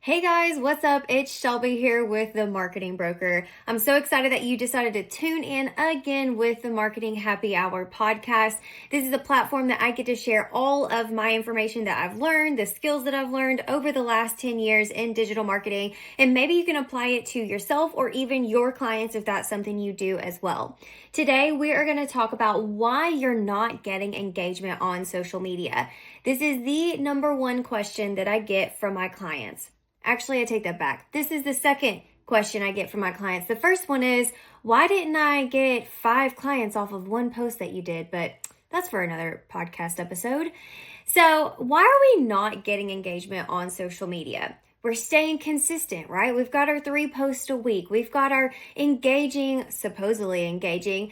Hey guys, what's up? It's Shelby here with The Marketing Broker. I'm so excited that you decided to tune in again with the Marketing Happy Hour podcast. This is a platform that I get to share all of my information that I've learned, the skills that I've learned over the last 10 years in digital marketing, and maybe you can apply it to yourself or even your clients if that's something you do as well. Today, we are going to talk about why you're not getting engagement on social media. This is the number one question that I get from my clients. Actually, I take that back. This is the second question I get from my clients. The first one is, why didn't I get 5 clients off of one post that you did? But that's for another podcast episode. So why are we not getting engagement on social media? We're staying consistent, right? We've got our 3 posts a week. We've got our supposedly engaging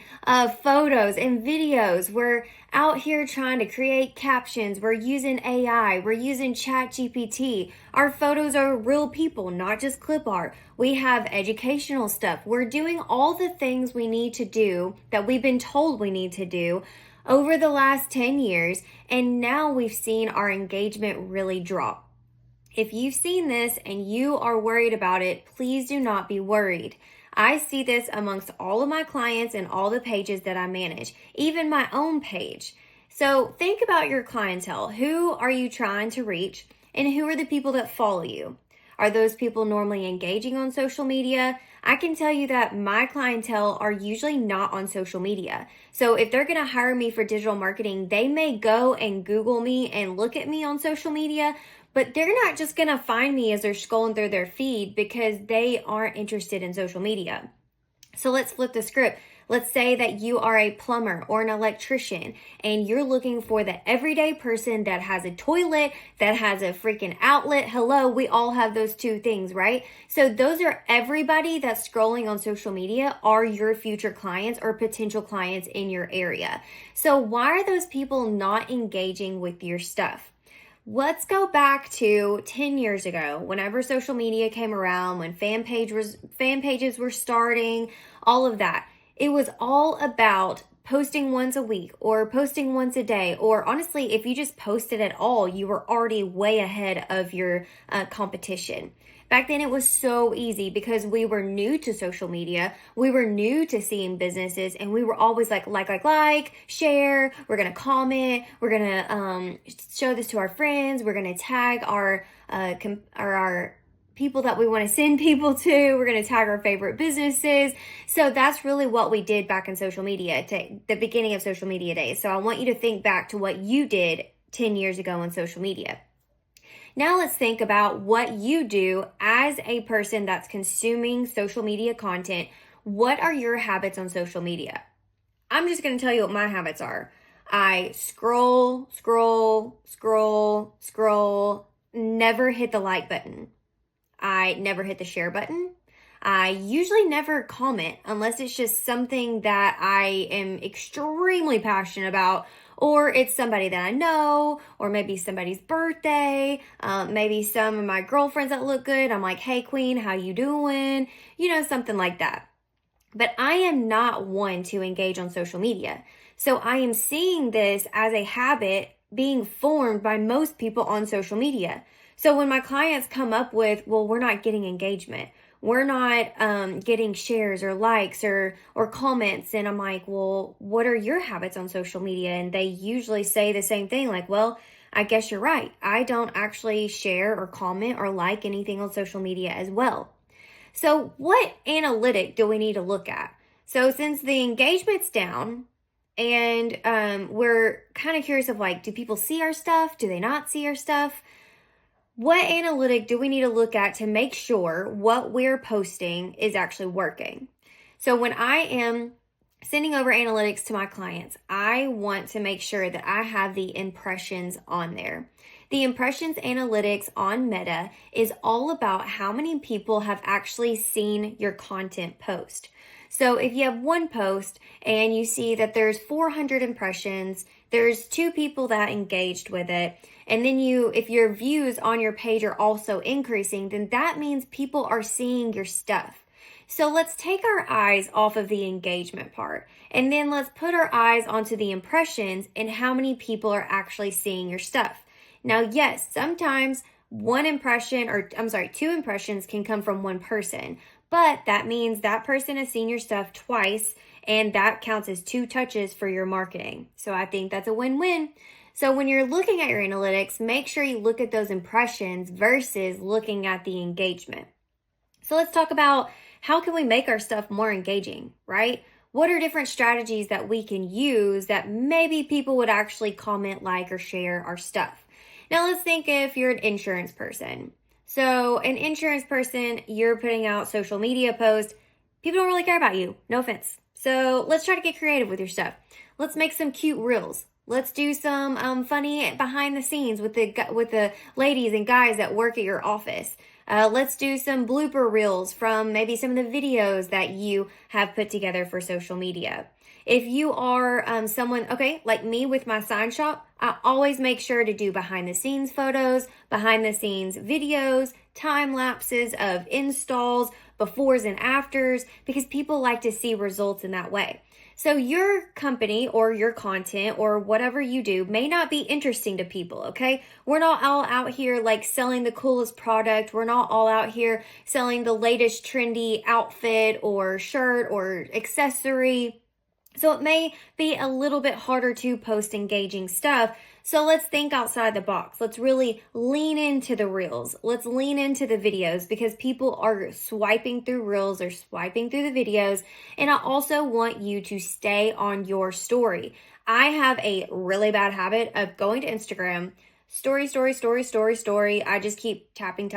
photos and videos. We're out here trying to create captions. We're using AI. We're using ChatGPT. Our photos are real people, not just clip art. We have educational stuff. We're doing all the things we need to do that we've been told we need to do over the last 10 years, and now we've seen our engagement really drop. If you've seen this and you are worried about it, please do not be worried. I see this amongst all of my clients and all the pages that I manage, even my own page. So think about your clientele. Who are you trying to reach, and who are the people that follow you? Are those people normally engaging on social media? I can tell you that my clientele are usually not on social media. So if they're going to hire me for digital marketing, they may go and Google me and look at me on social media, but they're not just going to find me as they're scrolling through their feed because they aren't interested in social media. So let's flip the script. Let's say that you are a plumber or an electrician and you're looking for the everyday person that has a toilet, that has a freaking outlet. Hello, we all have those 2 things, right? So those are everybody that's scrolling on social media are your future clients or potential clients in your area. So why are those people not engaging with your stuff? Let's go back to 10 years ago, whenever social media came around, when fan pages were starting, all of that. It was all about posting once a week or posting once a day, or honestly, if you just posted at all, you were already way ahead of your competition. Back then, it was so easy because we were new to social media. We were new to seeing businesses, and we were always like, share. We're going to comment. We're going to show this to our friends. We're going to tag our people that we want to send people to. We're going to tag our favorite businesses. So that's really what we did back in social media, to the beginning of social media days. So I want you to think back to what you did 10 years ago on social media. Now let's think about what you do as a person that's consuming social media content. What are your habits on social media? I'm just going to tell you what my habits are. I scroll, never hit the like button. I never hit the share button. I usually never comment unless it's just something that I am extremely passionate about, or it's somebody that I know, or maybe somebody's birthday, maybe some of my girlfriends that look good. I'm like, hey queen, how you doing? Something like that. But I am not one to engage on social media. So I am seeing this as a habit being formed by most people on social media. So when my clients come up with, well, we're not getting engagement, we're not getting shares or likes or comments, and I'm like, well, what are your habits on social media? And they usually say the same thing, like, well, I guess you're right. I don't actually share or comment or like anything on social media as well. So what analytic do we need to look at? So since the engagement's down, and we're kind of curious of like, do people see our stuff? Do they not see our stuff? What analytic do we need to look at to make sure what we're posting is actually working? So when I am sending over analytics to my clients, I want to make sure that I have the impressions on there. The impressions analytics on Meta is all about how many people have actually seen your content post. So if you have one post and you see that there's 400 impressions, there's 2 people that engaged with it, and then if your views on your page are also increasing, then that means people are seeing your stuff. So let's take our eyes off of the engagement part, and then let's put our eyes onto the impressions and how many people are actually seeing your stuff. Now, yes, sometimes two impressions can come from one person, but that means that person has seen your stuff twice, and that counts as 2 touches for your marketing. So I think that's a win-win. So when you're looking at your analytics, make sure you look at those impressions versus looking at the engagement. So let's talk about how can we make our stuff more engaging, right? What are different strategies that we can use that maybe people would actually comment, like, or share our stuff? Now let's think if you're an insurance person. So an insurance person, you're putting out social media posts. People don't really care about you. No offense. So let's try to get creative with your stuff. Let's make some cute reels. Let's do some funny behind the scenes with the ladies and guys that work at your office. Let's do some blooper reels from maybe some of the videos that you have put together for social media. If you are someone, okay, like me with my sign shop, I always make sure to do behind the scenes photos, behind the scenes videos, time lapses of installs, befores and afters, because people like to see results in that way. So your company or your content or whatever you do may not be interesting to people, okay? We're not all out here like selling the coolest product. We're not all out here selling the latest trendy outfit or shirt or accessory. So it may be a little bit harder to post engaging stuff. So let's think outside the box. Let's really lean into the reels. Let's lean into the videos, because people are swiping through reels or swiping through the videos. And I also want you to stay on your story. I have a really bad habit of going to Instagram, story. I just keep tapping,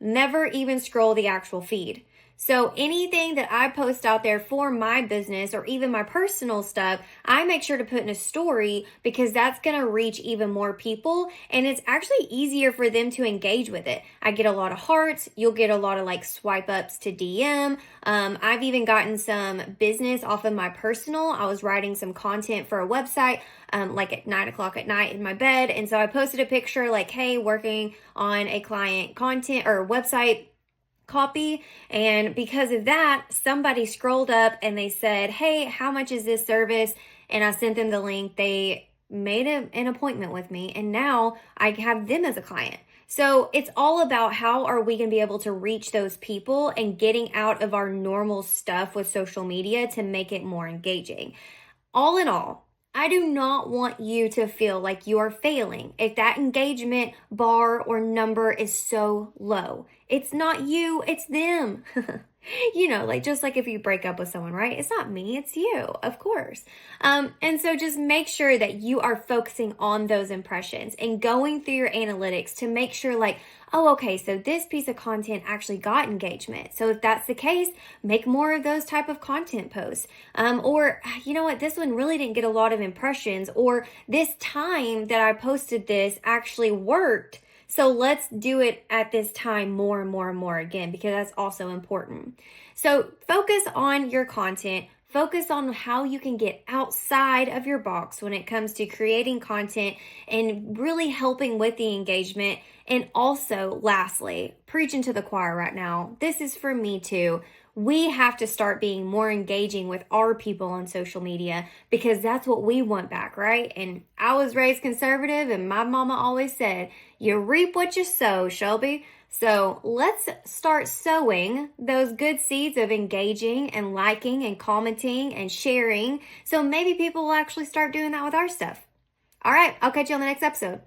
never even scroll the actual feed. So anything that I post out there for my business or even my personal stuff, I make sure to put in a story, because that's going to reach even more people, and it's actually easier for them to engage with it. I get a lot of hearts. You'll get a lot of like swipe ups to DM. I've even gotten some business off of my personal. I was writing some content for a website like at 9:00 at night in my bed. And so I posted a picture like, hey, working on a client content or website copy. And because of that, somebody scrolled up and they said, hey, how much is this service? And I sent them the link. They made an appointment with me, and now I have them as a client. So it's all about how are we going to be able to reach those people and getting out of our normal stuff with social media to make it more engaging. All in all, I do not want you to feel like you are failing if that engagement bar or number is so low. It's not you, it's them. Like just like if you break up with someone, right? It's not me, it's you, of course. And so just make sure that you are focusing on those impressions and going through your analytics to make sure like, oh, okay, so this piece of content actually got engagement. So if that's the case, make more of those type of content posts. Or you know what, this one really didn't get a lot of impressions, or this time that I posted this actually worked. So let's do it at this time more and more again, because that's also important. So focus on your content. Focus on how you can get outside of your box when it comes to creating content and really helping with the engagement. And also, lastly, preaching to the choir right now. This is for me too. We have to start being more engaging with our people on social media, because that's what we want back, right? And I was raised conservative, and my mama always said, you reap what you sow, Shelby. So let's start sowing those good seeds of engaging and liking and commenting and sharing. So maybe people will actually start doing that with our stuff. All right, I'll catch you on the next episode.